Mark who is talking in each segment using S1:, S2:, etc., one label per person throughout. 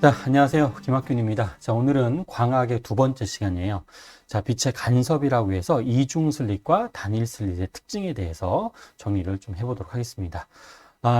S1: 자, 안녕하세요. 김학균입니다. 자, 오늘은 광학의 두 번째 시간이에요. 자, 빛의 간섭이라고 해서 이중 슬릿과 단일 슬릿의 특징에 대해서 정리를 좀 해보도록 하겠습니다.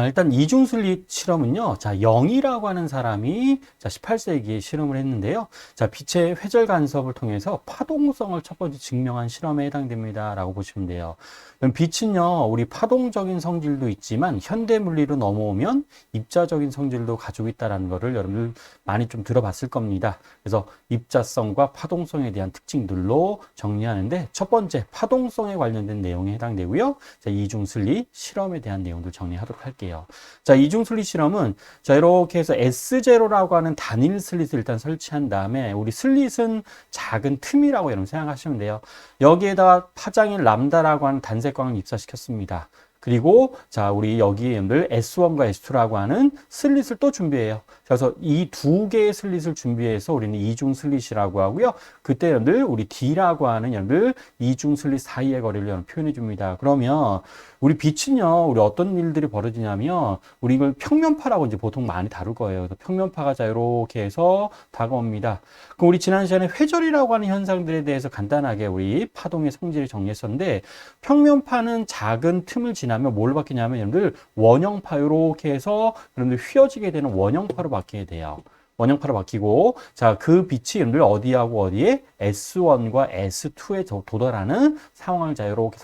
S1: 일단 이중 슬릿 실험은요. 자, 영이라고 하는 사람이 자, 18세기에 실험을 했는데요. 자, 빛의 회절 간섭을 통해서 파동성을 첫 번째 증명한 실험에 해당됩니다라고 보시면 돼요. 그럼 빛은요, 우리 파동적인 성질도 있지만 현대 물리로 넘어오면 입자적인 성질도 가지고 있다는 거를 여러분들 많이 좀 들어봤을 겁니다. 그래서 입자성과 파동성에 대한 특징들로 정리하는데 첫 번째 파동성에 관련된 내용에 해당되고요. 자, 이중 슬릿 실험에 대한 내용도 정리하도록 할게요. 자, 이중 슬릿 실험은 자, 이렇게 해서 S0라고 하는 단일 슬릿을 일단 설치한 다음에 우리 슬릿은 작은 틈이라고 여러분 생각하시면 돼요. 여기에다가 파장인 람다라고 하는 단색광을 입사시켰습니다. 그리고 자, 우리 여기에 여러분들 S1과 S2라고 하는 슬릿을 또 준비해요. 그래서 이 두 개의 슬릿을 준비해서 우리는 이중 슬릿이라고 하고요. 그때 여러분들 우리 D라고 하는 여러분들 이중 슬릿 사이의 거리를 여러분 표현해 줍니다. 그러면 우리 빛은요, 우리 어떤 일들이 벌어지냐면, 우리 이걸 평면파라고 이제 보통 많이 다룰 거예요. 그래서 평면파가 자, 이렇게 해서 다가옵니다. 그럼 우리 지난 시간에 회절이라고 하는 현상들에 대해서 간단하게 우리 파동의 성질을 정리했었는데, 평면파는 작은 틈을 지나면 뭘 바뀌냐면, 여러분들 원형파 이렇게 해서 여러분들 휘어지게 되는 원형파로 바뀌게 돼요. 원형파로 바뀌고, 자, 그 빛이 여러분들 어디하고 어디에 S1과 S2에 도달하는 상황을 자, 이렇게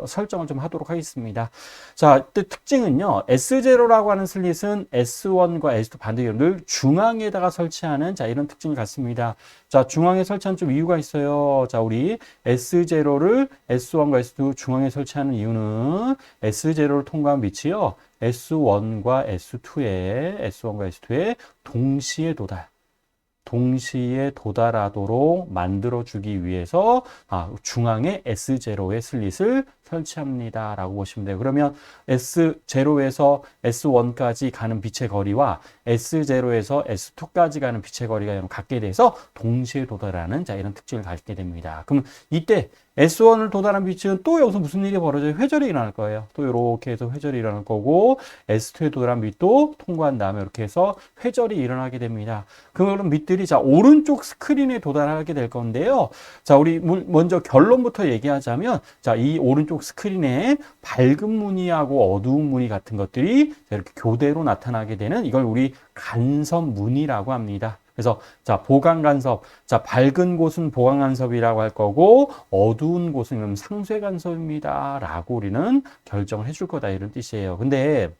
S1: 설정을 좀 하도록 하겠습니다. 자, 특징은요, S0라고 하는 슬릿은 S1과 S2 반대 여러분들 중앙에다가 설치하는 자, 이런 특징을 갖습니다. 자, 중앙에 설치한 좀 이유가 있어요. 자, 우리 S0를 S1과 S2 중앙에 설치하는 이유는 S0를 통과한 빛이요. S1과 S2에 동시에 도달하도록 만들어주기 위해서 중앙에 S0의 슬릿을 설치합니다. 라고 보시면 돼요. 그러면 S0에서 S1까지 가는 빛의 거리와 S0에서 S2까지 가는 빛의 거리가 같게 돼서 동시에 도달하는 자, 이런 특징을 갖게 됩니다. 그럼 이때 S1을 도달한 빛은 또 여기서 무슨 일이 벌어져요? 회절이 일어날 거예요. 또 이렇게 해서 회절이 일어날 거고 S2에 도달한 빛도 통과한 다음에 이렇게 해서 회절이 일어나게 됩니다. 그럼 빛들이 자, 오른쪽 스크린에 도달하게 될 건데요. 자, 우리 먼저 결론부터 얘기하자면 자, 이 오른쪽 스크린에 밝은 무늬하고 어두운 무늬 같은 것들이 이렇게 교대로 나타나게 되는 이걸 우리 간섭 무늬라고 합니다. 그래서 자, 보강 간섭. 자, 밝은 곳은 보강 간섭이라고 할 거고 어두운 곳은 상쇄 간섭입니다라고 우리는 결정을 해줄 거다 이런 뜻이에요. 근데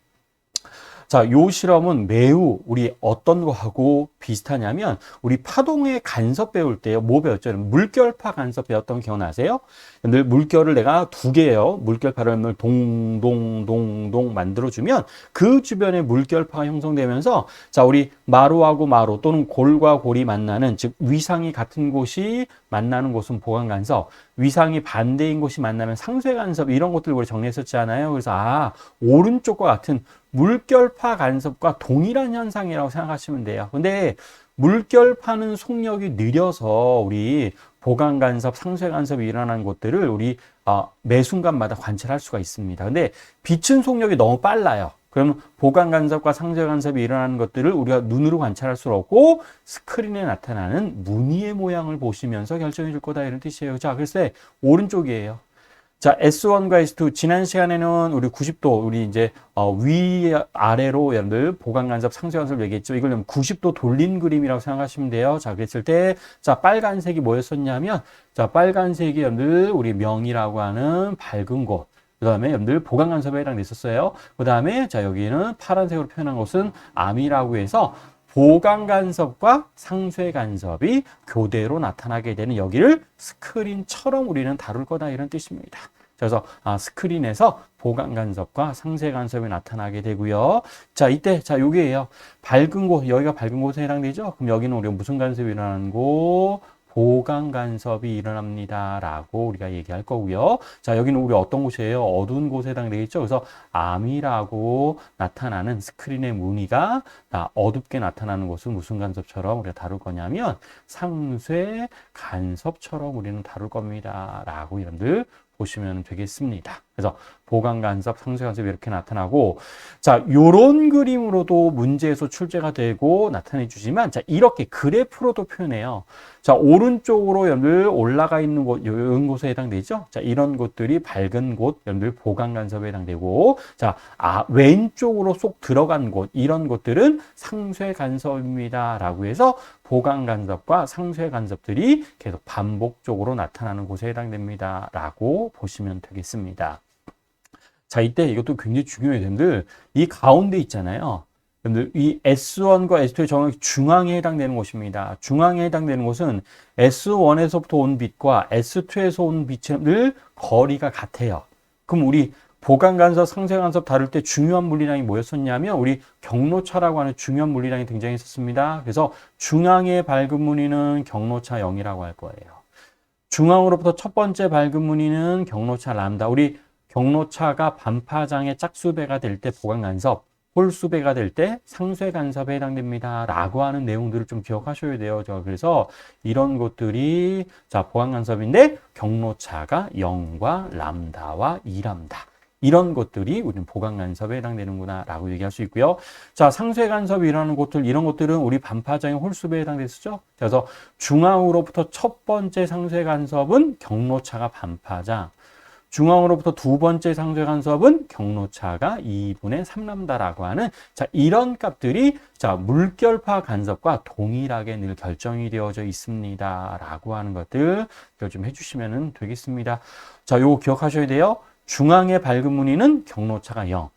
S1: 자, 요 실험은 매우 우리 어떤 거하고 비슷하냐면 우리 파동의 간섭 배울 때요. 뭐 배웠죠? 물결파 간섭 배웠던 거 기억나세요? 늘 물결을 내가 두 개예요. 물결파를 동동동동 만들어주면 그 주변에 물결파가 형성되면서 자, 우리 마루하고 마루 또는 골과 골이 만나는 즉 위상이 같은 곳이 만나는 곳은 보강 간섭, 위상이 반대인 곳이 만나면 상쇄 간섭 이런 것들 우리 정리했었잖아요. 그래서 오른쪽과 같은 물결파 간섭과 동일한 현상이라고 생각하시면 돼요. 근데 물결파는 속력이 느려서 우리 보강 간섭, 상쇄 간섭이 일어나는 것들을 우리 매 순간마다 관찰할 수가 있습니다. 근데 빛은 속력이 너무 빨라요. 그러면 보강 간섭과 상쇄 간섭이 일어나는 것들을 우리가 눈으로 관찰할 수 없고 스크린에 나타나는 무늬의 모양을 보시면서 결정해 줄 거다 이런 뜻이에요. 자, 글쎄 오른쪽이에요. 자, S1과 S2 지난 시간에는 우리 90도 우리 이제 위 아래로 여러분들 보강 간섭, 상쇄 간섭을 얘기했죠. 이걸 90도 돌린 그림이라고 생각하시면 돼요. 자, 그랬을 때 자, 빨간색이 뭐였었냐면 자, 빨간색이 여러분들 우리 명이라고 하는 밝은 곳. 그 다음에 여러분들 보강 간섭에 해당됐었어요. 그 다음에 자, 여기는 파란색으로 표현한 것은 암이라고 해서 보강 간섭과 상쇄 간섭이 교대로 나타나게 되는 여기를 스크린처럼 우리는 다룰 거다 이런 뜻입니다. 그래서 스크린에서 보강 간섭과 상쇄 간섭이 나타나게 되고요. 자, 이때 자, 요게예요. 밝은 곳, 여기가 밝은 곳에 해당되죠? 그럼 여기는 우리가 무슨 간섭이 일어나는 곳? 보강 간섭이 일어납니다. 라고 우리가 얘기할 거고요. 자, 여기는 우리 어떤 곳이에요? 어두운 곳에 해당되겠죠? 그래서 암이라고 나타나는 스크린의 무늬가 어둡게 나타나는 곳은 무슨 간섭처럼 우리가 다룰 거냐면 상쇄 간섭처럼 우리는 다룰 겁니다. 라고 여러분들 보시면 되겠습니다. 그래서 보강간섭, 상쇄간섭이 이렇게 나타나고, 자, 요런 그림으로도 문제에서 출제가 되고 나타내 주지만, 자, 이렇게 그래프로도 표현해요. 자, 오른쪽으로 여러분들 올라가 있는 곳, 이런 곳에 해당되죠? 자, 이런 곳들이 밝은 곳, 여러분들 보강간섭에 해당되고, 자, 왼쪽으로 쏙 들어간 곳, 이런 곳들은 상쇄간섭입니다. 라고 해서 보강간섭과 상쇄간섭들이 계속 반복적으로 나타나는 곳에 해당됩니다. 라고 보시면 되겠습니다. 자, 이때 이것도 굉장히 중요해요, 여러분들. 이 가운데 있잖아요. 여러분들, 이 S1과 S2의 정확히 중앙에 해당되는 곳입니다. 중앙에 해당되는 곳은 S1에서부터 온 빛과 S2에서 온 빛을 거리가 같아요. 그럼 우리 보강간섭, 상쇄간섭 다룰 때 중요한 물리량이 뭐였었냐면 우리 경로차라고 하는 중요한 물리량이 등장했었습니다. 그래서 중앙의 밝은 무늬는 경로차 0이라고 할 거예요. 중앙으로부터 첫 번째 밝은 무늬는 경로차 람다. 우리 경로차가 반파장의 짝수배가 될 때 보강간섭, 홀수배가 될 때 상쇄간섭에 해당됩니다. 라고 하는 내용들을 좀 기억하셔야 돼요. 그래서 이런 것들이 자 보강간섭인데 경로차가 0과 람다와 2람다. 이런 것들이 우리는 보강간섭에 해당되는구나 라고 얘기할 수 있고요. 자, 상쇄간섭이라는 것들, 이런 것들은 우리 반파장의 홀수배에 해당됐었죠. 그래서 중앙으로부터 첫 번째 상쇄간섭은 경로차가 반파장, 중앙으로부터 두 번째 상쇄간섭은 경로차가 2분의 3람다라고 하는 자 이런 값들이 자 물결파 간섭과 동일하게 늘 결정이 되어져 있습니다. 라고 하는 것들 좀 해주시면 되겠습니다. 자, 요거 기억하셔야 돼요. 중앙의 밝은 무늬는 경로차가 0.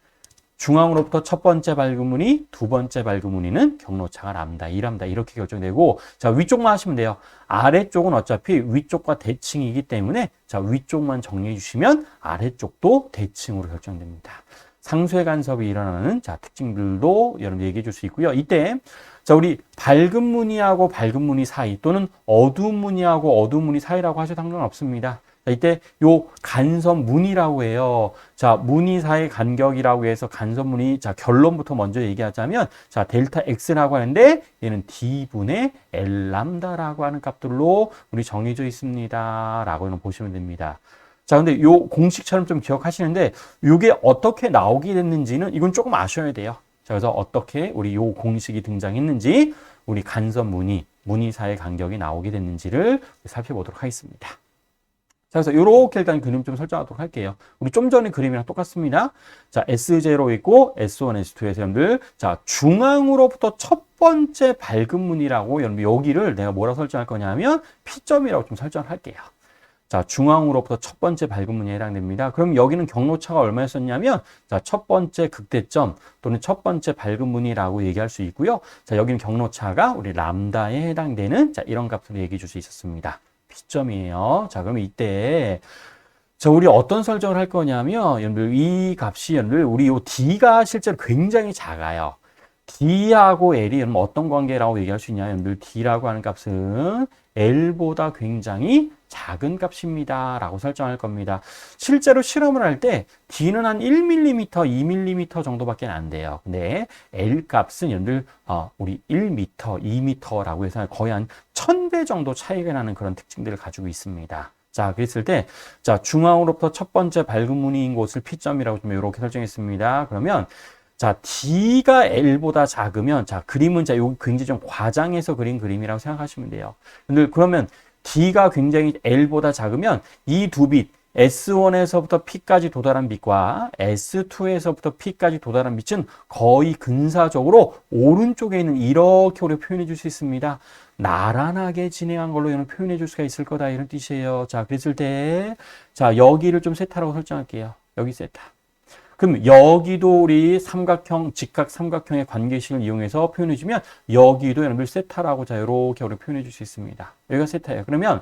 S1: 중앙으로부터 첫 번째 밝은 무늬, 두 번째 밝은 무늬는 경로차가 람다, 2람다 이렇게 결정되고 자 위쪽만 하시면 돼요. 아래쪽은 어차피 위쪽과 대칭이기 때문에 자 위쪽만 정리해 주시면 아래쪽도 대칭으로 결정됩니다. 상쇄간섭이 일어나는 자 특징들도 여러분 얘기해 줄 수 있고요. 이때 자 우리 밝은 무늬하고 밝은 무늬 사이 또는 어두운 무늬하고 어두운 무늬 사이라고 하셔도 상관없습니다. 자, 이때 요 간섭 무늬라고 해요. 자, 무늬 사이 간격이라고 해서 간섭 무늬, 자, 결론부터 먼저 얘기하자면, 자, 델타 X라고 하는데, 얘는 D분의 L 람다라고 하는 값들로 우리 정해져 있습니다. 라고는 보시면 됩니다. 자, 근데 요 공식처럼 좀 기억하시는데, 요게 어떻게 나오게 됐는지는 이건 조금 아셔야 돼요. 자, 그래서 어떻게 우리 요 공식이 등장했는지, 우리 간섭 무늬 사이 간격이 나오게 됐는지를 살펴보도록 하겠습니다. 자, 그래서 이렇게 일단 그림 좀 설정하도록 할게요. 우리 좀 전에 그림이랑 똑같습니다. 자, S0 있고 S1, S2에서 여러분들 자, 중앙으로부터 첫 번째 밝은 무늬라고 여러분 여기를 내가 뭐라고 설정할 거냐면 P점이라고 좀 설정을 할게요. 자, 중앙으로부터 첫 번째 밝은 무늬에 해당됩니다. 그럼 여기는 경로차가 얼마였었냐면 자, 첫 번째 극대점 또는 첫 번째 밝은 무늬라고 얘기할 수 있고요. 자, 여기는 경로차가 우리 람다에 해당되는 자, 이런 값으로 얘기해 줄 수 있었습니다. P점이에요. 자, 그럼 이때 자, 우리 어떤 설정을 할 거냐면 여러분들 이 값이 여러분들 우리 요 D가 실제로 굉장히 작아요. D하고 L이 여러분 어떤 관계라고 얘기할 수 있냐? 여러분들 D라고 하는 값은 L보다 굉장히 작은 값입니다. 라고 설정할 겁니다. 실제로 실험을 할 때 D는 한 1mm, 2mm 정도밖에 안 돼요. 근데 L 값은 여러분들 우리 1m, 2m라고 해서 거의 한 1000배 정도 차이가 나는 그런 특징들을 가지고 있습니다. 자, 그랬을 때, 자, 중앙으로부터 첫 번째 밝은 무늬인 곳을 P점이라고 좀 이렇게 설정했습니다. 그러면 자, D가 L보다 작으면, 자, 그림은 자, 여기 굉장히 좀 과장해서 그린 그림이라고 생각하시면 돼요. 근데 그러면 D가 굉장히 L보다 작으면 이 두 빛, S1에서부터 P까지 도달한 빛과 S2에서부터 P까지 도달한 빛은 거의 근사적으로 오른쪽에 있는 이렇게 우리가 표현해 줄 수 있습니다. 나란하게 진행한 걸로 이런 표현해 줄 수가 있을 거다 이런 뜻이에요. 자, 그랬을 때, 자, 여기를 좀 세타라고 설정할게요. 여기 세타. 그럼 여기도 우리 삼각형, 직각 삼각형의 관계식을 이용해서 표현해 주면 여기도 여러분들 세타라고 자, 이렇게 우리 표현해 줄 수 있습니다. 여기가 세타예요. 그러면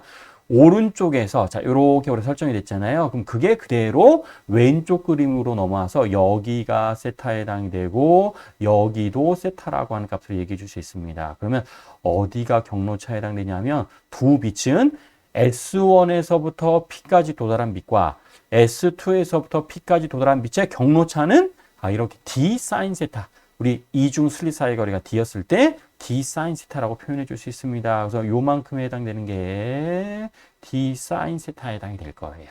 S1: 오른쪽에서 자, 이렇게 우리 설정이 됐잖아요. 그럼 그게 그대로 왼쪽 그림으로 넘어와서 여기가 세타에 해당이 되고 여기도 세타라고 하는 값을 얘기해 줄 수 있습니다. 그러면 어디가 경로차에 해당되냐면 두 빛은 S1에서부터 P까지 도달한 빛과 S2에서부터 P까지 도달한 빛의 경로차는 이렇게 D 사인 세타. 우리 이중 슬릿 사이 거리가 D였을 때 D 사인 세타라고 표현해 줄 수 있습니다. 그래서 요만큼에 해당되는 게 D 사인 세타에 해당이 될 거예요.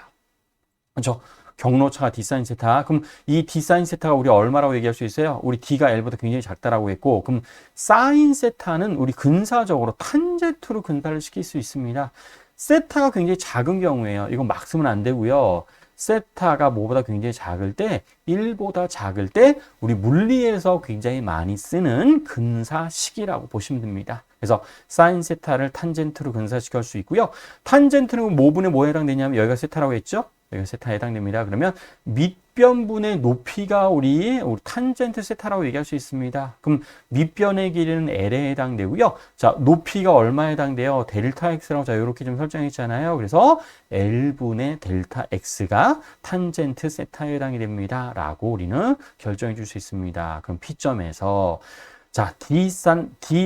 S1: 그렇죠? 경로차가 D 사인 세타. 그럼 이 D 사인 세타가 우리 얼마라고 얘기할 수 있어요? 우리 D가 L보다 굉장히 작다라고 했고, 그럼 사인 세타는 우리 근사적으로 탄젠트로 근사를 시킬 수 있습니다. 세타가 굉장히 작은 경우에요. 이거 막 쓰면 안 되고요. 세타가 뭐보다 굉장히 작을 때, 1보다 작을 때 우리 물리에서 굉장히 많이 쓰는 근사식이라고 보시면 됩니다. 그래서 사인 세타를 탄젠트로 근사시킬 수 있고요. 탄젠트는 뭐분에 뭐에 해당되냐면 여기가 세타라고 했죠? 여기가 세타에 해당됩니다. 그러면 밑변분의 높이가 우리 탄젠트 세타라고 얘기할 수 있습니다. 그럼 밑변의 길이는 L에 해당되고요. 자, 높이가 얼마에 해당돼요? 델타 X라고 자, 이렇게 좀 설정했잖아요. 그래서 L분의 델타 X가 탄젠트 세타에 해당이 됩니다. 라고 우리는 결정해 줄 수 있습니다. 그럼 P점에서 자, D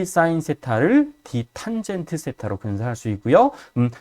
S1: 사인 세타를 D 탄젠트 세타로 근사할 수 있고요.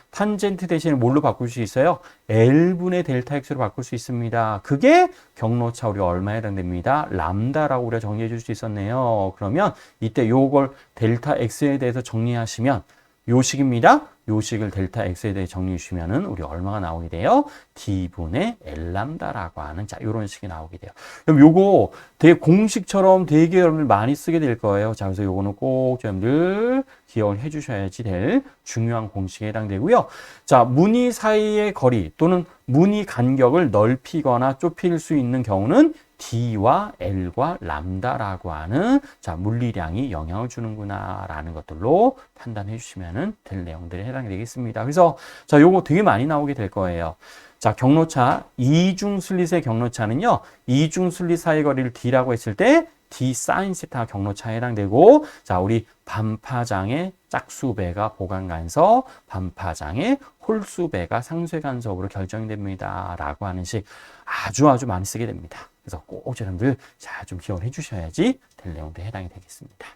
S1: 탄젠트 대신에 뭘로 바꿀 수 있어요? L분의 델타 X로 바꿀 수 있습니다. 그게 경로차 우리가 얼마에 해당됩니다? 람다라고 우리가 정리해 줄 수 있었네요. 그러면 이때 요걸 델타 X에 대해서 정리하시면 요 식입니다. 요 식을 델타 X에 대해 정리해 주시면은 우리 얼마가 나오게 돼요? D분의 L람다라고 하는 자, 요런 식이 나오게 돼요. 그럼 요거 되게 공식처럼 되게 여러분들 많이 쓰게 될 거예요. 자, 그래서 요거는 꼭 여러분들 기억을 해 주셔야지 될 중요한 공식에 해당되고요. 자, 무늬 사이의 거리 또는 무늬 간격을 넓히거나 좁힐 수 있는 경우는 D와 L과 람다라고 하는 자, 물리량이 영향을 주는구나 라는 것들로 판단해 주시면 될 내용들에 해당이 되겠습니다. 그래서 자, 요거 되게 많이 나오게 될 거예요. 자, 경로차, 이중 슬릿의 경로차는요, 이중 슬릿 사이 거리를 D라고 했을 때 D 사인 세타 경로차에 해당되고, 자, 우리 반파장의 짝수배가 보강간섭, 반파장의 홀수배가 상쇄간섭으로 결정이 됩니다. 라고 하는 식 아주 많이 쓰게 됩니다. 그래서 꼭 여러분들 잘 좀 기억을 해 주셔야지 될 내용들에 해당이 되겠습니다.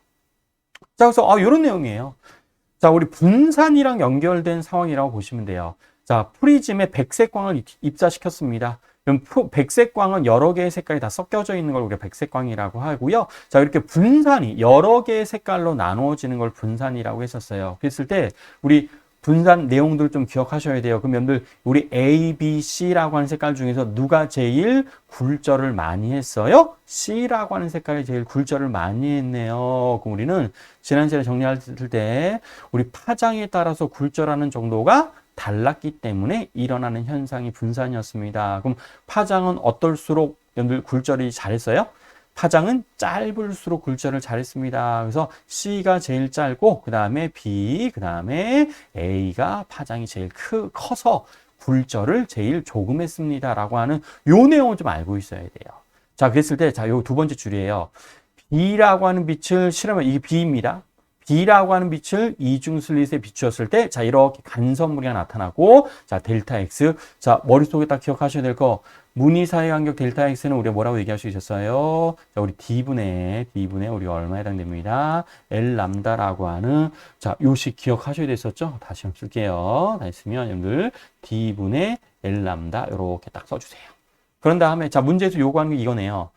S1: 자, 그래서 이런 내용이에요. 자, 우리 분산이랑 연결된 상황이라고 보시면 돼요. 자, 프리즘에 백색 광을 입자시켰습니다. 그럼 백색 광은 여러 개의 색깔이 다 섞여져 있는 걸 우리가 백색 광이라고 하고요. 자, 이렇게 분산이 여러 개의 색깔로 나누어지는 걸 분산이라고 했었어요. 그랬을 때 우리 분산 내용들 좀 기억하셔야 돼요. 그럼 여러분들 우리 A, B, C라고 하는 색깔 중에서 누가 제일 굴절을 많이 했어요? C라고 하는 색깔이 제일 굴절을 많이 했네요. 그럼 우리는 지난 시간에 정리할 때 우리 파장에 따라서 굴절하는 정도가 달랐기 때문에 일어나는 현상이 분산이었습니다. 그럼 파장은 어떨수록 여러분들 굴절이 잘했어요? 파장은 짧을수록 굴절을 잘했습니다. 그래서 C가 제일 짧고 그 다음에 B, 그 다음에 A가 파장이 제일 커서 굴절을 제일 조금 했습니다. 라고 하는 요 내용을 좀 알고 있어야 돼요. 자, 그랬을 때 자, 요 두 번째 줄이에요. B라고 하는 빛을 실으면 이게 B입니다. B라고 하는 빛을 이중 슬릿에 비추었을 때, 자, 이렇게 간섭무리가 나타나고, 자, 델타 X. 자, 머릿속에 딱 기억하셔야 될 거, 무늬 사이 간격 델타 X는 우리가 뭐라고 얘기할 수 있었어요? 자, 우리 D분의 우리가 얼마에 해당됩니다? L 람다라고 하는, 자, 요식 기억하셔야 됐었죠? 다시 한번 쓸게요. 다 했으면, 여러분들, D분의 L 람다, 요렇게 딱 써주세요. 그런 다음에, 자, 문제에서 요구하는 게 이거네요.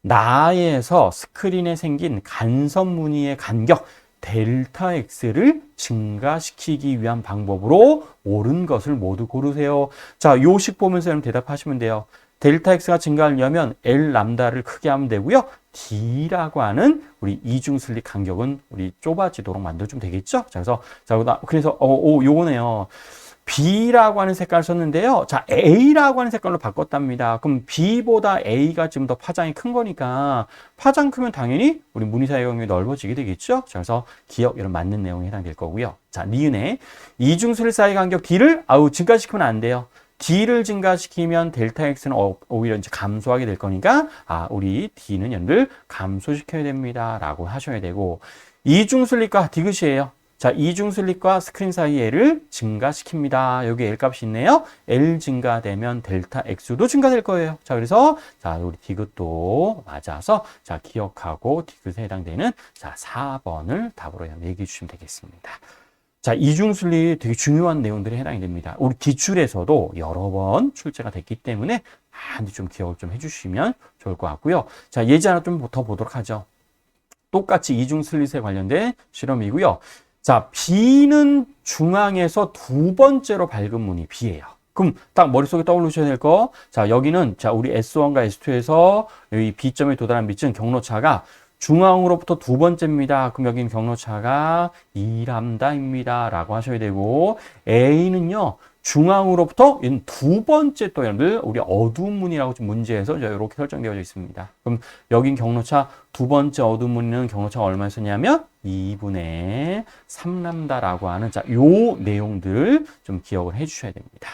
S1: 나에서 스크린에 생긴 간섭 무늬의 간격, 델타 X를 증가시키기 위한 방법으로 옳은 것을 모두 고르세요. 자, 요식 보면서 여러분 대답하시면 돼요. 델타 X가 증가하려면 L 람다를 크게 하면 되고요. D라고 하는 우리 이중 슬릿 간격은 우리 좁아지도록 만들어주면 되겠죠? 자, 그래서 요거네요. B라고 하는 색깔을 썼는데요. 자, A라고 하는 색깔로 바꿨답니다. 그럼 B보다 A가 지금 더 파장이 큰 거니까 파장 크면 당연히 우리 무늬 사이 간격이 넓어지게 되겠죠. 자, 그래서 기억 이런 맞는 내용에 해당될 거고요. 자, 니은에 이중슬 사이 간격 D를 증가시키면 안 돼요. D를 증가시키면 델타 X는 오히려 이제 감소하게 될 거니까 우리 D는 여러분들 감소시켜야 됩니다. 라고 하셔야 되고 이중슬립과 디귿이에요. 자, 이중 슬립과 스크린 사이에를 증가시킵니다. 여기 L 값이 있네요. L 증가되면 델타 X도 증가될 거예요. 자, 그래서 자, 우리 디귿도 맞아서 자, 기억하고 디귿에 해당되는 자, 4번을 답으로 얘기해 주시면 되겠습니다. 자, 이중 슬립 되게 중요한 내용들이 해당이 됩니다. 우리 기출에서도 여러 번 출제가 됐기 때문에 많이 좀 기억을 좀 해주시면 좋을 것 같고요. 자, 예제 하나 좀 더 보도록 하죠. 똑같이 이중 슬릿에 관련된 실험이고요. 자, B는 중앙에서 두 번째로 밝은 무늬 B예요. 그럼 딱 머릿속에 떠올리셔야 될 거. 자, 여기는 자, 우리 S1과 S2에서 이 B점에 도달한 밑은 경로차가 중앙으로부터 두 번째입니다. 그럼 여기는 경로차가 2람다입니다. 라고 하셔야 되고, A는요, 중앙으로부터 두 번째 또 여러분들, 우리 어두운 무늬라고 좀 문제에서 이렇게 설정되어 있습니다. 그럼 여긴 경로차 두 번째 어두운 무늬는 경로차가 얼마였었냐면 2분의 3람다라고 하는 자, 요 내용들 좀 기억을 해 주셔야 됩니다.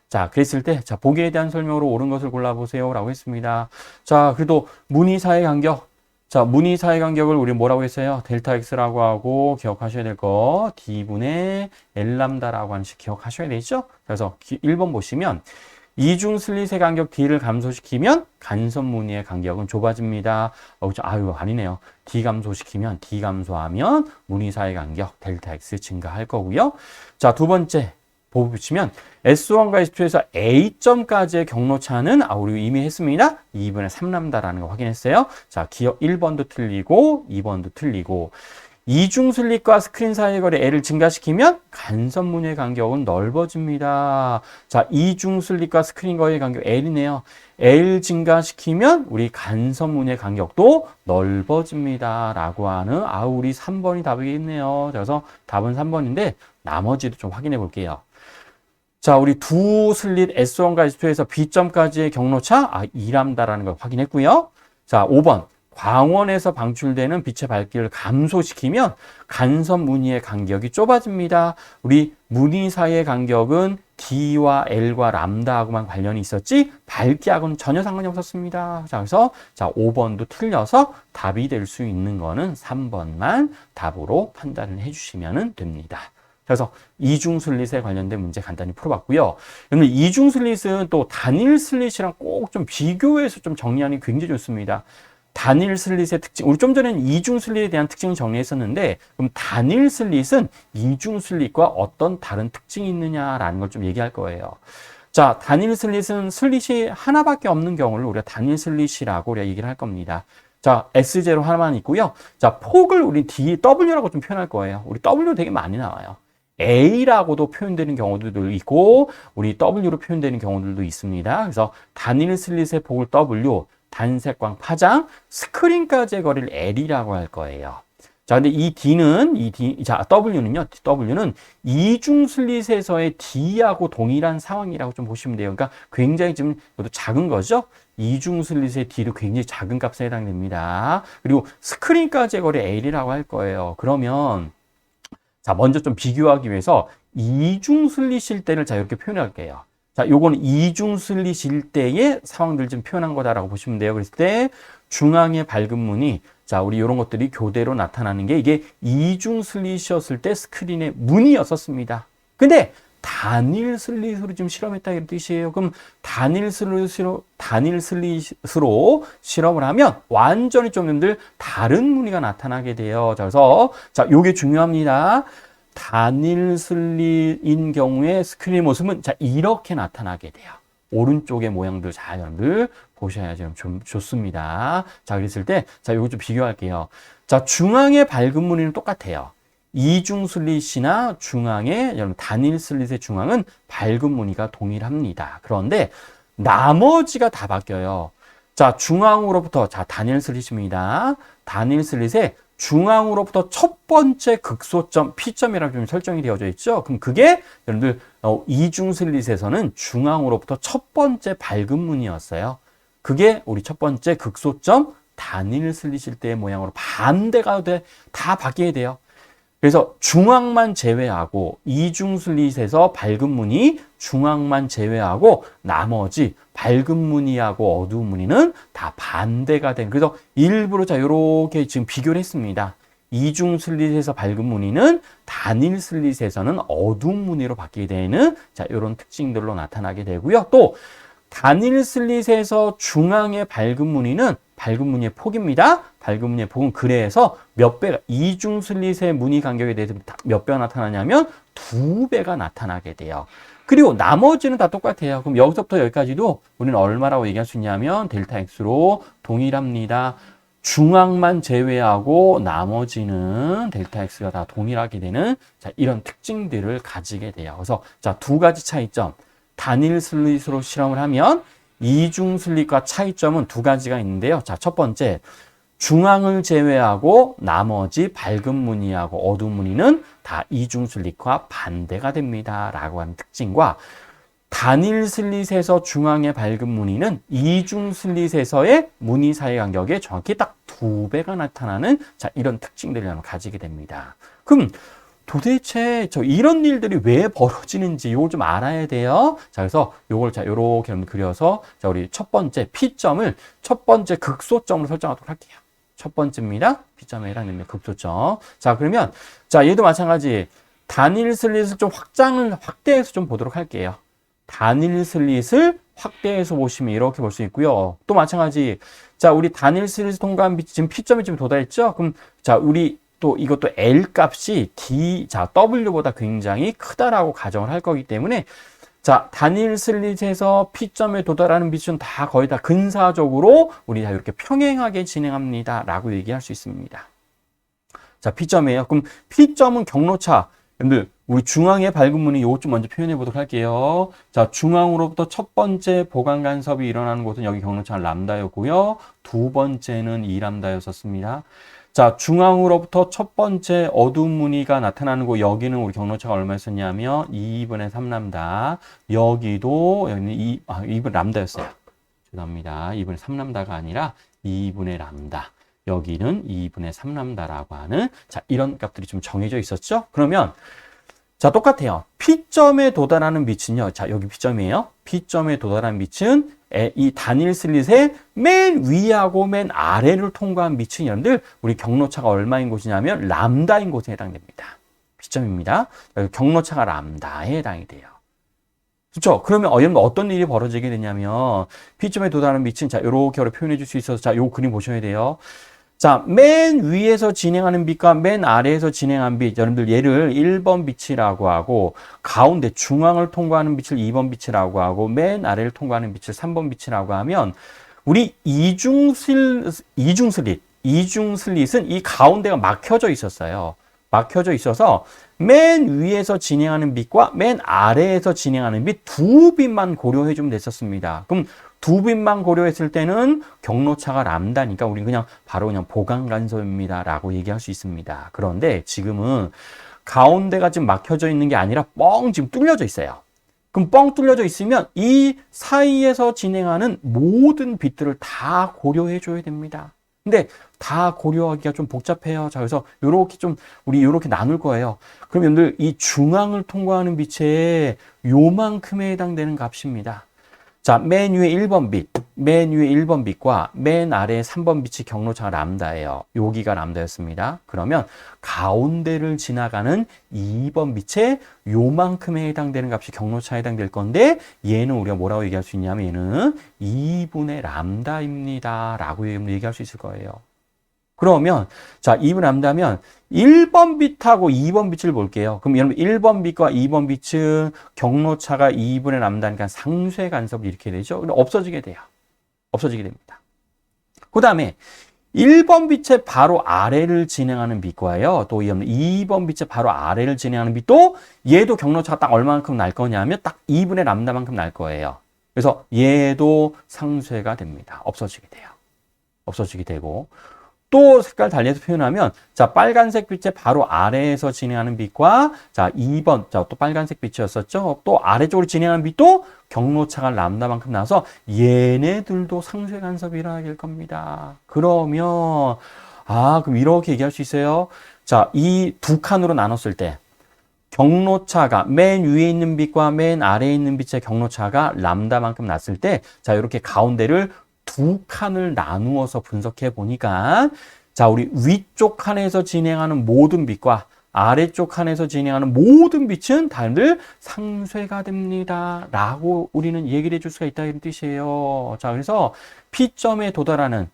S1: 자, 그랬을 때, 자, 보기에 대한 설명으로 옳은 것을 골라보세요. 라고 했습니다. 자, 그래도 무늬 사이 간격. 자, 무늬 사이 간격을 우리 뭐라고 했어요? 델타 X라고 하고 기억하셔야 될 거 D분의 L람다라고 하는 식 기억하셔야 되죠? 그래서 1번 보시면 이중 슬릿의 간격 D를 감소시키면 간섭 무늬의 간격은 좁아집니다. 아유, 아니네요. D 감소시키면 D 감소하면 무늬 사이 간격 델타 X 증가할 거고요. 자, 두 번째 보시면 S1과 S2에서 A점까지의 경로차는 우리 이미 했습니다. 2분의 3람다라는 거 확인했어요. 자, 기억 1번도 틀리고 2번도 틀리고 이중 슬릿과 스크린 사이의 거리 L을 증가시키면 간섭 무늬의 간격은 넓어집니다. 자, 이중 슬릿과 스크린 거리의 간격 L이네요. L 증가시키면 우리 간섭 무늬의 간격도 넓어집니다. 라고 하는 우리 3번이 답이겠네요. 그래서 답은 3번인데 나머지도 좀 확인해 볼게요. 자, 우리 두 슬릿 S1과 S2에서 B점까지의 경로차 2람다라는 걸 확인했고요. 자, 5번. 광원에서 방출되는 빛의 밝기를 감소시키면 간섭 무늬의 간격이 좁아집니다. 우리 무늬 사이의 간격은 D와 L과 람다하고만 관련이 있었지 밝기하고는 전혀 상관이 없었습니다. 자, 그래서 자, 5번도 틀려서 답이 될 수 있는 거는 3번만 답으로 판단을 해주시면 됩니다. 그래서 이중 슬릿에 관련된 문제 간단히 풀어봤고요. 여러분 이중 슬릿은 또 단일 슬릿이랑 꼭 좀 비교해서 좀 정리하는 게 굉장히 좋습니다. 단일 슬릿의 특징, 우리 좀 전에는 이중 슬릿에 대한 특징을 정리했었는데 그럼 단일 슬릿은 이중 슬릿과 어떤 다른 특징이 있느냐라는 걸 좀 얘기할 거예요. 자, 단일 슬릿은 슬릿이 하나밖에 없는 경우를 우리가 단일 슬릿이라고 우리가 얘기를 할 겁니다. 자, S0 하나만 있고요. 자, 폭을 우리 W라고 좀 표현할 거예요. 우리 W 되게 많이 나와요. A라고도 표현되는 경우들도 있고 우리 W로 표현되는 경우들도 있습니다. 그래서 단일 슬릿의 폭을 W, 단색광 파장, 스크린까지의 거리를 L이라고 할 거예요. 자, 근데 이 W는 이중 슬릿에서의 D하고 동일한 상황이라고 좀 보시면 돼요. 그러니까 굉장히 좀 작은 거죠. 이중 슬릿의 D도 굉장히 작은 값에 해당됩니다. 그리고 스크린까지의 거리 L이라고 할 거예요. 그러면 자, 먼저 좀 비교하기 위해서 이중 슬릿일 때를 자, 이렇게 표현할게요. 자, 요거는 이중 슬릿일 때의 상황들 좀 표현한 거다라고 보시면 돼요. 그랬을 때 중앙의 밝은 무늬, 자, 우리 이런 것들이 교대로 나타나는 게 이게 이중 슬릿이었을 때 스크린의 무늬였었습니다. 근데 단일 슬릿으로 지금 실험했다 이런 뜻이에요. 그럼 단일 슬릿으로 실험을 하면 완전히 좀 여러분들 다른 무늬가 나타나게 돼요. 그래서 자, 요게 중요합니다. 단일 슬릿인 경우에 스크린 모습은 자, 이렇게 나타나게 돼요. 오른쪽의 모양들 잘 여러분들 보셔야지 좀 좋습니다. 자, 그랬을 때 자, 요거 좀 비교할게요. 자, 중앙의 밝은 무늬는 똑같아요. 이중 슬릿이나 중앙의 여러분 단일 슬릿의 중앙은 밝은 무늬가 동일합니다. 그런데 나머지가 다 바뀌어요. 자, 중앙으로부터 자, 단일 슬릿입니다. 단일 슬릿의 중앙으로부터 첫 번째 극소점 P점이라고 좀 설정이 되어져 있죠. 그럼 그게 여러분들 이중 슬릿에서는 중앙으로부터 첫 번째 밝은 무늬였어요. 그게 우리 첫 번째 극소점 단일 슬릿일 때의 모양으로 반대가 다 바뀌게 돼요. 그래서 중앙만 제외하고 이중 슬릿에서 밝은 무늬 중앙만 제외하고 나머지 밝은 무늬하고 어두운 무늬는 다 반대가 된. 그래서 일부러 자 이렇게 지금 비교를 했습니다. 이중 슬릿에서 밝은 무늬는 단일 슬릿에서는 어두운 무늬로 바뀌게 되는 자 이런 특징들로 나타나게 되고요. 또 단일 슬릿에서 중앙의 밝은 무늬는 밝은 무늬의 폭입니다. 밝은 무늬의 폭은 그래서 몇 배가 이중 슬릿의 무늬 간격에 대해서 몇 배가 나타나냐면 2배가 나타나게 돼요. 그리고 나머지는 다 똑같아요. 그럼 여기서부터 여기까지도 우리는 얼마라고 얘기할 수 있냐면 델타 X로 동일합니다. 중앙만 제외하고 나머지는 델타 X가 다 동일하게 되는 자, 이런 특징들을 가지게 돼요. 그래서 자, 두 가지 차이점. 단일 슬릿으로 실험을 하면 이중 슬릿과 차이점은 두 가지가 있는데요. 자, 첫 번째, 중앙을 제외하고 나머지 밝은 무늬하고 어두운 무늬는 다 이중 슬릿과 반대가 됩니다. 라고 하는 특징과 단일 슬릿에서 중앙의 밝은 무늬는 이중 슬릿에서의 무늬 사이 간격에 정확히 딱 2배가 나타나는 자, 이런 특징들을 가지게 됩니다. 그럼 도대체 이런 일들이 왜 벌어지는지 이걸 좀 알아야 돼요. 자, 그래서 요걸 자, 요렇게 그려서 자, 우리 첫 번째 P점을 첫 번째 극소점으로 설정하도록 할게요. 첫 번째입니다. P점에 해당되는 극소점. 자, 그러면 자, 얘도 마찬가지 단일 슬릿을 좀 확대해서 좀 보도록 할게요. 단일 슬릿을 확대해서 보시면 이렇게 볼 수 있고요. 또 마찬가지 자, 우리 단일 슬릿을 통과한 빛이 지금 P점이 지금 도달했죠? 그럼 자, 우리 또 이것도 L 값이 W보다 굉장히 크다라고 가정을 할 거기 때문에 자, 단일 슬릿에서 P점에 도달하는 빛은 다 거의 다 근사적으로 우리 다 이렇게 평행하게 진행합니다. 라고 얘기할 수 있습니다. 자, P점이에요. 그럼 P점은 경로차. 여러분들, 우리 중앙의 밝은 무늬 요것 좀 먼저 표현해 보도록 할게요. 자, 중앙으로부터 첫 번째 보강 간섭이 일어나는 곳은 여기 경로차가 람다였고요. 두 번째는 2람다였었습니다. 자, 중앙으로부터 첫 번째 어두운 무늬가 나타나는 곳, 여기는 우리 경로차가 얼마였었냐면 2분의 3람다. 여기는 2분의 람다였어요. 죄송합니다. 2분의 3람다가 아니라 2분의 람다. 여기는 2분의 3람다라고 하는 자, 이런 값들이 좀 정해져 있었죠? 그러면 자, 똑같아요. P점에 도달하는 빛은요. 자, 여기 P점이에요. P점에 도달한 빛은 이 단일 슬릿의 맨 위하고 맨 아래를 통과한 빛은 여러분들 우리 경로차가 얼마인 곳이냐면 람다인 곳에 해당됩니다. P점입니다. 경로차가 람다에 해당이 돼요. 그렇죠? 그러면 여러분 어떤 일이 벌어지게 되냐면 P점에 도달하는 빛은 자, 이렇게 표현해 줄 수 있어서 자, 요 그림 보셔야 돼요. 자, 맨 위에서 진행하는 빛과 맨 아래에서 진행한 빛, 여러분들 얘를 1번 빛이라고 하고 가운데 중앙을 통과하는 빛을 2번 빛이라고 하고 맨 아래를 통과하는 빛을 3번 빛이라고 하면 우리 이중 슬릿은 이 가운데가 막혀져 있었어요. 막혀져 있어서 맨 위에서 진행하는 빛과 맨 아래에서 진행하는 빛 두 빛만 고려해 주면 됐었습니다. 그럼 두 빛만 고려했을 때는 경로차가 람다니까 우리는 그냥 바로 그냥 보강 간섭입니다 라고 얘기할 수 있습니다. 그런데 지금은 가운데가 지금 막혀져 있는 게 아니라 뻥 지금 뚫려져 있어요. 그럼 뻥 뚫려져 있으면 이 사이에서 진행하는 모든 빛들을 다 고려해 줘야 됩니다. 근데 다 고려하기가 좀 복잡해요. 자, 그래서 우리 요렇게 나눌 거예요. 그럼 여러분들 이 중앙을 통과하는 빛의 요만큼에 해당되는 값입니다. 자, 맨 위에 1번 빛과 맨 아래 3번 빛이 경로차가 람다예요. 여기가 람다였습니다. 그러면 가운데를 지나가는 2번 빛의 요만큼에 해당되는 값이 경로차에 해당될 건데 얘는 우리가 뭐라고 얘기할 수 있냐면 얘는 2분의 람다입니다. 라고 얘기할 수 있을 거예요. 그러면 자, 2분 람다면 1번 빛하고 2번 빛을 볼게요. 그럼 여러분 1번 빛과 2번 빛은 경로차가 2분의 람다니까 상쇄 간섭이 이렇게 되죠. 없어지게 돼요. 없어지게 됩니다. 그 다음에 1번 빛의 바로 아래를 진행하는 빛과요. 또 2번 빛의 바로 아래를 진행하는 빛도 얘도 경로차가 딱 얼마만큼 날 거냐면 딱 2분의 람다만큼 날 거예요. 그래서 얘도 상쇄가 됩니다. 없어지게 돼요. 없어지게 되고 또 색깔 달리해서 표현하면 자, 빨간색 빛의 바로 아래에서 진행하는 빛과 자, 2번 자, 또 빨간색 빛이었었죠. 또 아래쪽으로 진행하는 빛도 경로차가 람다만큼 나서 얘네들도 상쇄 간섭이 일어나게 될 겁니다. 그러면 그럼 이렇게 얘기할 수 있어요. 자, 이 두 칸으로 나눴을 때 경로차가 맨 위에 있는 빛과 맨 아래에 있는 빛의 경로차가 람다만큼 났을 때 자, 이렇게 가운데를 두 칸을 나누어서 분석해 보니까 자, 우리 위쪽 칸에서 진행하는 모든 빛과 아래쪽 칸에서 진행하는 모든 빛은 다들 상쇄가 됩니다. 라고 우리는 얘기를 해줄 수가 있다 이런 뜻이에요. 자, 그래서 P점에 도달하는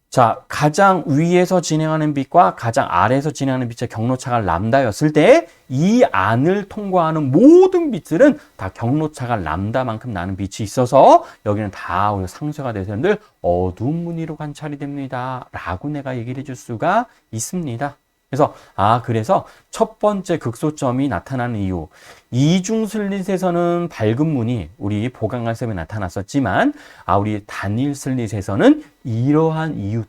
S1: 자, 가장 위에서 진행하는 빛과 가장 아래에서 진행하는 빛의 경로차가 람다였을 때 이 안을 통과하는 모든 빛들은 다 경로차가 람다만큼 나는 빛이 있어서 여기는 다 우리가 상쇄가 돼서 어두운 무늬로 관찰이 됩니다. 라고 내가 얘기를 해줄 수가 있습니다. 그래서 그래서 첫 번째 극소점이 나타나는 이유. 이중 슬릿에서는 밝은 문이 우리 보강 간섭이 나타났었지만 우리 단일 슬릿에서는 이러한 이유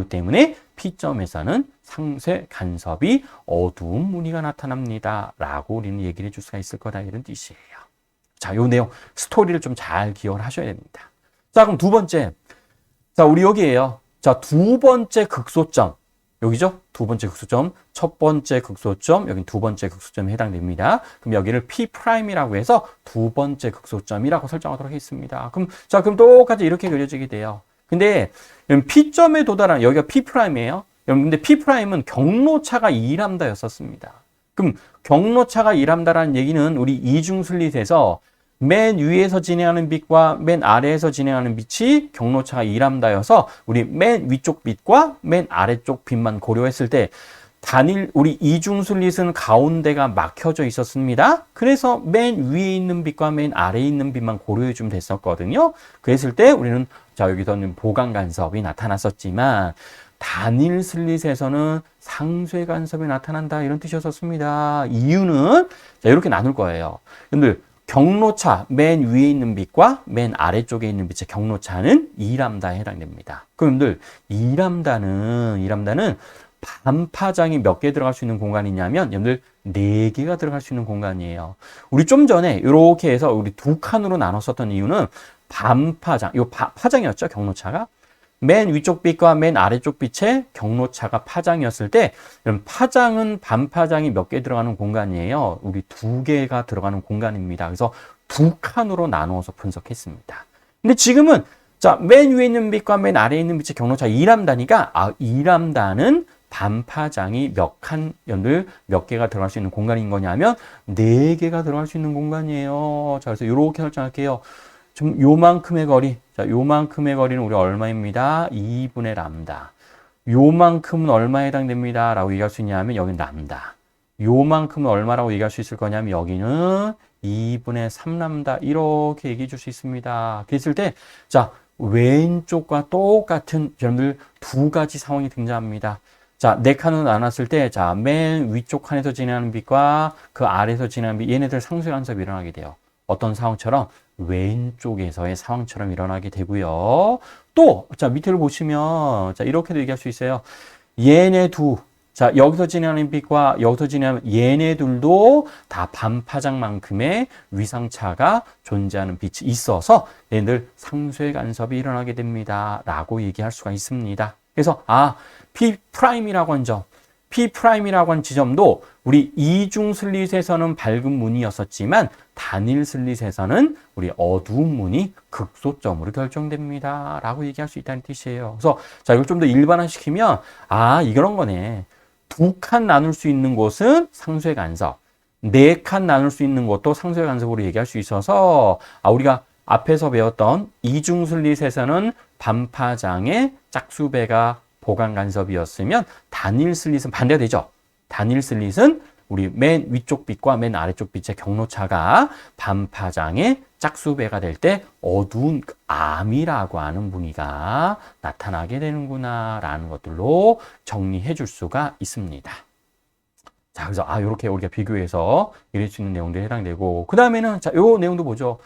S1: 때문에 P점에서는 상쇄 간섭이 어두운 무늬가 나타납니다. 라고 우리는 얘기를 해줄 수가 있을 거다. 이런 뜻이에요. 자, 요 내용, 스토리를 좀 잘 기억을 하셔야 됩니다. 자, 그럼 두 번째. 자, 우리 여기에요. 자, 두 번째 극소점. 여기죠? 두 번째 극소점. 첫 번째 극소점, 여긴 두 번째 극소점에 해당됩니다. 그럼 여기를 P'이라고 해서 두 번째 극소점이라고 설정하도록 하겠습니다. 그럼 똑같이 이렇게 그려지게 돼요. 근데 P점에 도달한, 여기가 P'이에요. 근데 P'은 경로차가 2람다였었습니다. 그럼 경로차가 2람다라는 얘기는 우리 이중슬릿에서 맨 위에서 진행하는 빛과 맨 아래에서 진행하는 빛이 경로차가 2람다여서 우리 맨 위쪽 빛과 맨 아래쪽 빛만 고려했을 때 우리 이중슬릿은 가운데가 막혀져 있었습니다. 그래서 맨 위에 있는 빛과 맨 아래에 있는 빛만 고려해 주면 됐었거든요. 그랬을 때 우리는 여기서는 보강 간섭이 나타났었지만 단일 슬릿에서는 상쇄 간섭이 나타난다 이런 뜻이었습니다. 이유는 이렇게 나눌 거예요. 여러분들 경로차 맨 위에 있는 빛과 맨 아래쪽에 있는 빛의 경로차는 2람다에 해당됩니다. 그럼 여러분들 2람다는 반파장이 몇 개 들어갈 수 있는 공간이냐면 여러분들 4개가 들어갈 수 있는 공간이에요. 우리 좀 전에 이렇게 해서 우리 두 칸으로 나눴었던 이유는 반파장, 이 파장이었죠, 경로차가. 맨 위쪽 빛과 맨 아래쪽 빛의 경로차가 파장이었을 때 파장은 반파장이 몇 개 들어가는 공간이에요. 우리 2개가 들어가는 공간입니다. 그래서 두 칸으로 나누어서 분석했습니다. 근데 지금은 맨 위에 있는 빛과 맨 아래에 있는 빛의 경로차 2람다니까 2람다는 반파장이 몇 개가 들어갈 수 있는 공간인 거냐면 4개가 들어갈 수 있는 공간이에요. 자, 그래서 이렇게 설정할게요. 좀 요만큼의 거리. 자, 요만큼의 거리는 우리 얼마입니다? 2분의 람다. 요만큼은 얼마에 해당됩니다? 라고 얘기할 수 있냐면 여기는 람다. 요만큼은 얼마라고 얘기할 수 있을 거냐면 여기는 2분의 3람다. 이렇게 얘기해 줄 수 있습니다. 그랬을 때, 자, 왼쪽과 똑같은 여러분들 두 가지 상황이 등장합니다. 자, 4칸으로 나눴을 때, 자, 맨 위쪽 칸에서 진행하는 빛과 그 아래에서 진행하는 빛, 얘네들 상쇄 간섭이 일어나게 돼요. 어떤 상황처럼? 왼쪽에서의 상황처럼 일어나게 되고요. 또, 자, 밑을 보시면, 자, 이렇게도 얘기할 수 있어요. 얘네 자, 여기서 진행하는 빛과 여기서 진행하는 얘네들도 다 반파장만큼의 위상차가 존재하는 빛이 있어서 얘네들 상쇄 간섭이 일어나게 됩니다. 라고 얘기할 수가 있습니다. 그래서, P'이라고 한 점. P'이라고 한 지점도 우리 이중 슬릿에서는 밝은 문이었었지만 단일 슬릿에서는 우리 어두운 문이 극소점으로 결정됩니다. 라고 얘기할 수 있다는 뜻이에요. 그래서 자, 이걸 좀 더 일반화시키면 이런 거네. 2칸 나눌 수 있는 곳은 상쇄 간섭, 4칸 나눌 수 있는 곳도 상쇄 간섭으로 얘기할 수 있어서 우리가 앞에서 배웠던 이중 슬릿에서는 반파장의 짝수배가 보강 간섭이었으면 단일 슬릿은 반대가 되죠. 단일 슬릿은 우리 맨 위쪽 빛과 맨 아래쪽 빛의 경로차가 반파장의 짝수배가 될 때 어두운 암이라고 하는 무늬가 나타나게 되는구나 라는 것들로 정리해 줄 수가 있습니다. 자, 그래서 이렇게 우리가 비교해서 이럴 수 있는 내용들이 해당되고, 그 다음에는 자, 요 내용도 보죠.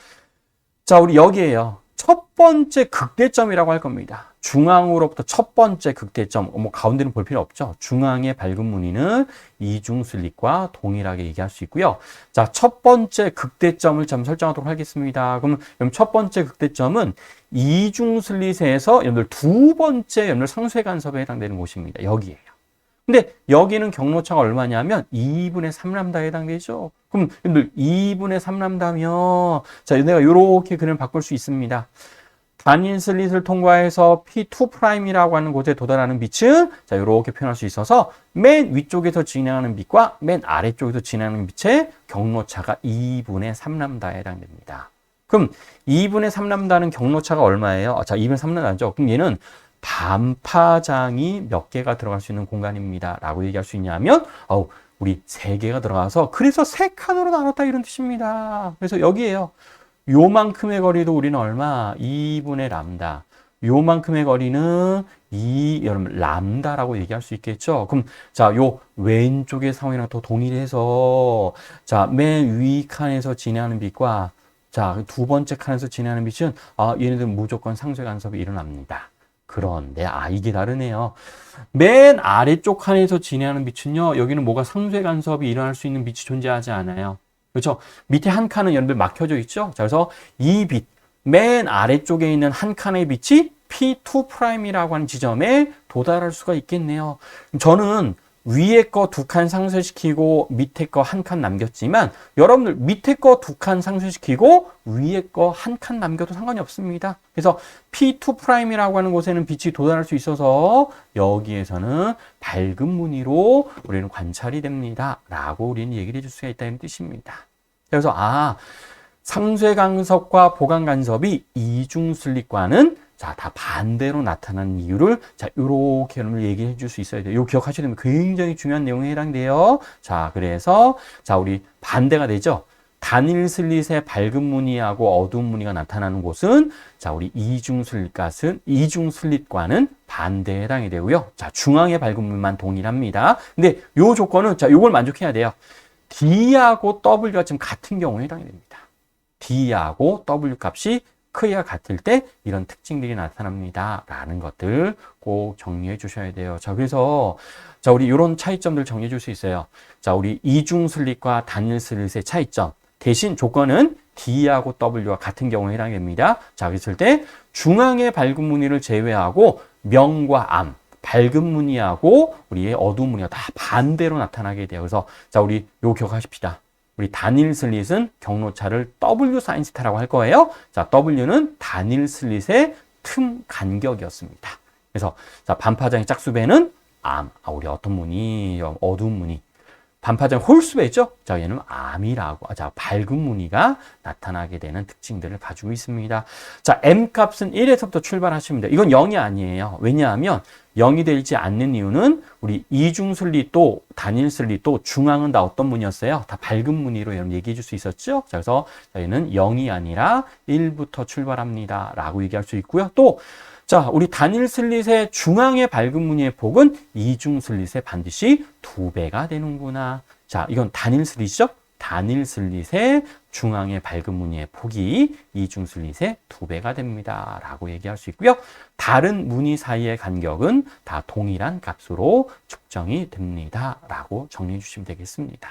S1: 자, 우리 여기에요. 첫 번째 극대점이라고 할 겁니다. 중앙으로부터 첫 번째 극대점, 가운데는 볼 필요 없죠. 중앙의 밝은 무늬는 이중 슬릿과 동일하게 얘기할 수 있고요. 자, 첫 번째 극대점을 좀 설정하도록 하겠습니다. 그럼 첫 번째 극대점은 이중 슬릿에서 여러분들 두 번째 여러분들 상쇄 간섭에 해당되는 곳입니다. 여기에요. 근데 여기는 경로차가 얼마냐면 2분의 3람다에 해당되죠. 그럼 여러분들 2분의 3람다면 자, 내가 이렇게 그림을 바꿀 수 있습니다. 단일 슬릿을 통과해서 P2'이라고 하는 곳에 도달하는 빛은 자, 이렇게 표현할 수 있어서 맨 위쪽에서 진행하는 빛과 맨 아래쪽에서 진행하는 빛의 경로차가 2분의 3람다에 해당됩니다. 그럼 2분의 3람다는 경로차가 얼마예요? 자, 2분의 3람다죠. 그럼 얘는 반파장이 몇 개가 들어갈 수 있는 공간입니다. 라고 얘기할 수 있냐면, 우리 3개가 들어가서, 그래서 3칸으로 나눴다 이런 뜻입니다. 그래서 여기에요. 요만큼의 거리도 우리는 얼마? 2분의 람다. 요만큼의 거리는 여러분 람다라고 얘기할 수 있겠죠. 그럼 자, 요 왼쪽의 상황이랑 또 동일해서 자, 맨 위 칸에서 진행하는 빛과 자, 두 번째 칸에서 진행하는 빛은 얘네들은 무조건 상쇄 간섭이 일어납니다. 그런데 이게 다르네요. 맨 아래쪽 칸에서 진행하는 빛은요. 여기는 뭐가 상쇄 간섭이 일어날 수 있는 빛이 존재하지 않아요. 그렇죠? 밑에 한 칸은 여러분들 막혀져 있죠. 자, 그래서 이 빛, 맨 아래쪽에 있는 한 칸의 빛이 P2'이라고 하는 지점에 도달할 수가 있겠네요. 저는 위에 거 두 칸 상쇄시키고 밑에 거 한 칸 남겼지만 여러분들 밑에 거 두 칸 상쇄시키고 위에 거 한 칸 남겨도 상관이 없습니다. 그래서 P2'이라고 하는 곳에는 빛이 도달할 수 있어서 여기에서는 밝은 무늬로 우리는 관찰이 됩니다. 라고 우리는 얘기를 해줄 수가 있다는 뜻입니다. 그래서 상쇄 간섭과 보강 간섭이 이중 슬릿과는 자, 다 반대로 나타나는 이유를 자, 요렇게 여러분들 얘기해 줄 수 있어야 돼요. 요 기억하셔야 되면 굉장히 중요한 내용에 해당돼요. 자, 그래서 자, 우리 반대가 되죠. 단일 슬릿의 밝은 무늬하고 어두운 무늬가 나타나는 곳은 자, 우리 이중 슬릿과는 반대에 해당이 되고요. 자, 중앙의 밝은 무늬만 동일합니다. 근데 요 조건은 자, 요걸 만족해야 돼요. D하고 W가 지금 같은 경우에 해당이 됩니다. D하고 W 값이 크기가 같을 때 이런 특징들이 나타납니다. 라는 것들 꼭 정리해 주셔야 돼요. 자, 그래서 자, 우리 이런 차이점들 정리해 줄 수 있어요. 자, 우리 이중 슬릿과 단일 슬릿의 차이점. 대신 조건은 D하고 W와 같은 경우에 해당이 됩니다. 자, 그랬을 때 중앙의 밝은 무늬를 제외하고 명과 암, 밝은 무늬하고 우리의 어두운 무늬가 다 반대로 나타나게 돼요. 그래서 자, 우리 요 기억하십시다. 우리 단일 슬릿은 경로차를 W 사인 스타라고 할 거예요. 자, W는 단일 슬릿의 틈 간격이었습니다. 그래서 자, 반파장의 짝수배는 암. 우리 어떤 무늬, 어두운 무늬. 반파장 홀수배 있죠? 자, 얘는 암이라고. 자, 밝은 무늬가 나타나게 되는 특징들을 가지고 있습니다. 자, M 값은 1에서부터 출발하시면 돼요. 이건 0이 아니에요. 왜냐하면 0이 되지 않는 이유는 우리 이중 슬릿도 단일 슬릿도 중앙은 다 어떤 무늬였어요? 다 밝은 무늬로 여러분 얘기해 줄 수 있었죠? 자, 그래서 저희는 0이 아니라 1부터 출발합니다. 라고 얘기할 수 있고요. 또 자, 우리 단일 슬릿의 중앙의 밝은 무늬의 폭은 이중 슬릿의 반드시 2배가 되는구나. 자, 이건 단일 슬릿이죠? 단일 슬릿의 중앙의 밝은 무늬의 폭이 이중 슬릿의 2배가 됩니다. 라고 얘기할 수 있고요. 다른 무늬 사이의 간격은 다 동일한 값으로 측정이 됩니다. 라고 정리해 주시면 되겠습니다.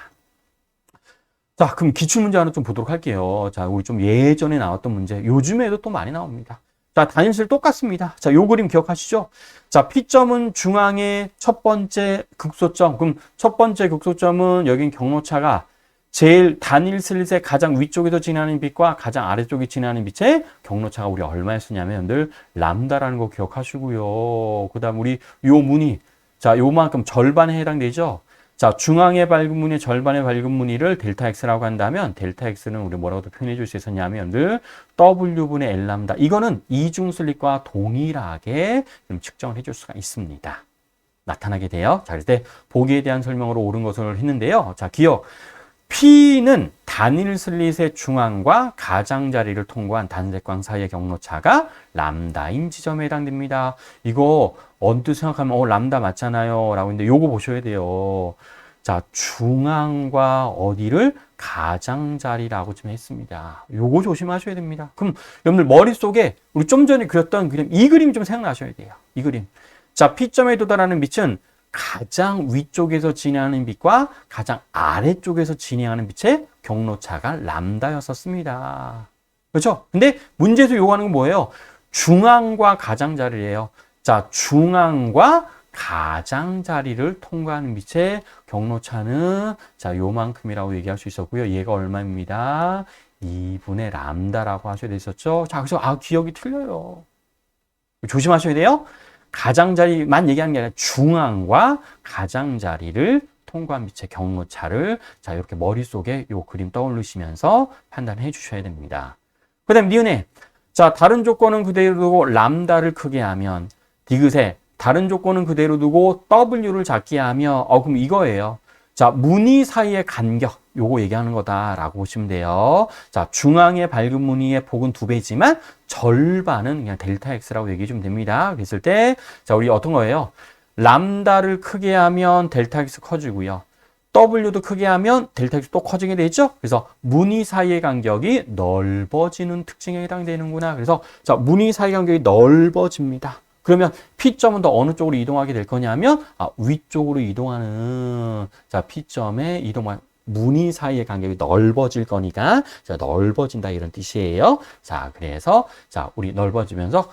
S1: 자, 그럼 기출문제 하나 좀 보도록 할게요. 자, 우리 좀 예전에 나왔던 문제, 요즘에도 또 많이 나옵니다. 자, 단일슬 똑같습니다. 자, 요 그림 기억하시죠? 자, P점은 중앙의 첫 번째 극소점. 그럼 첫 번째 극소점은 여긴 경로차가 제일 단일 슬릿의 가장 위쪽에서 지나는 빛과 가장 아래쪽에 지나는 빛의 경로차가 우리 얼마였었냐면 여러분들 람다라는 거 기억하시고요. 그 다음 우리 요 무늬. 자, 요만큼 절반에 해당되죠? 자, 중앙의 밝은 무늬, 절반의 밝은 무늬를 델타 X라고 한다면 델타 X는 우리 뭐라고도 표현해 줄 수 있었냐면 늘 W분의 L 람다. 이거는 이중 슬릿과 동일하게 좀 측정을 해줄 수가 있습니다. 나타나게 돼요. 자, 그럴 때 보기에 대한 설명으로 옳은 것을 했는데요. 자, 기억. P는 단일 슬릿의 중앙과 가장자리를 통과한 단색광 사이의 경로차가 람다인 지점에 해당됩니다. 이거 언뜻 생각하면 람다 맞잖아요 라고 했는데 요거 보셔야 돼요. 자, 중앙과 어디를 가장자리라고 좀 했습니다. 요거 조심하셔야 됩니다. 그럼 여러분들 머릿속에 우리 좀 전에 그렸던 그림, 이 그림 좀 생각나셔야 돼요. 이 그림. 자, P점에 도달하는 빛은 가장 위쪽에서 진행하는 빛과 가장 아래쪽에서 진행하는 빛의 경로차가 람다였었습니다. 그렇죠? 근데 문제에서 요구하는 건 뭐예요? 중앙과 가장자리예요. 자, 중앙과 가장자리를 통과하는 빛의 경로차는 자, 요만큼이라고 얘기할 수 있었고요. 얘가 얼마입니다? 2분의 람다라고 하셔야 됐었죠. 자, 그래서 기억이 틀려요. 조심하셔야 돼요. 가장자리만 얘기하는 게 아니라 중앙과 가장자리를 통과한 빛의 경로차를 자, 이렇게 머릿속에 요 그림 떠올리시면서 판단해 주셔야 됩니다. 그 다음 니은에 자, 다른 조건은 그대로 두고 람다를 크게 하면 디귿에 다른 조건은 그대로 두고 W를 작게 하며 그럼 이거예요. 자, 무늬 사이의 간격, 요거 얘기하는 거다라고 보시면 돼요. 자, 중앙의 밝은 무늬의 폭은 2배지만 절반은 그냥 델타 X라고 얘기해 주면 됩니다. 그랬을 때, 자, 우리 어떤 거예요? 람다를 크게 하면 델타 X 커지고요. W도 크게 하면 델타 X 또 커지게 되죠? 그래서 무늬 사이의 간격이 넓어지는 특징에 해당되는구나. 그래서 자, 무늬 사이 간격이 넓어집니다. 그러면 P점은 더 어느 쪽으로 이동하게 될 거냐면 위쪽으로 이동하는 자, P점에 이동한 무늬 사이의 간격이 넓어질 거니까 자, 넓어진다 이런 뜻이에요. 자, 그래서 자, 우리 넓어지면서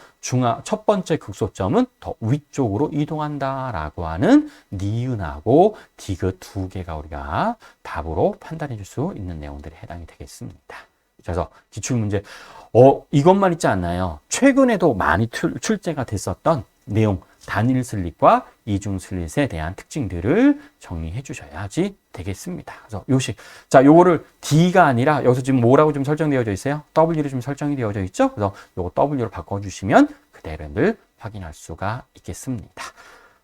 S1: 첫 번째 극소점은 더 위쪽으로 이동한다라고 하는 니은하고 디귿 2개가 우리가 답으로 판단해 줄 수 있는 내용들에 해당이 되겠습니다. 그래서 기출문제 이것만 있지 않나요? 최근에도 많이 출제가 됐었던 내용, 단일 슬릿과 이중 슬릿에 대한 특징들을 정리해 주셔야지 되겠습니다. 그래서 요식. 자, 요거를 D가 아니라 여기서 지금 뭐라고 좀 설정되어져 있어요? W로 좀 설정이 되어져 있죠? 그래서 요거 W로 바꿔주시면 그대로들 확인할 수가 있겠습니다.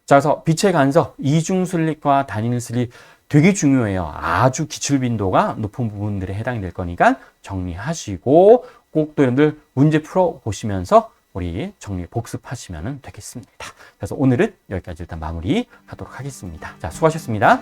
S1: 자, 그래서 빛의 간섭, 이중 슬릿과 단일 슬릿 되게 중요해요. 아주 기출 빈도가 높은 부분들에 해당이 될 거니까 정리하시고 꼭 또 여러분들 문제 풀어 보시면서 우리 정리 복습하시면 되겠습니다. 그래서 오늘은 여기까지 일단 마무리하도록 하겠습니다. 자, 수고하셨습니다.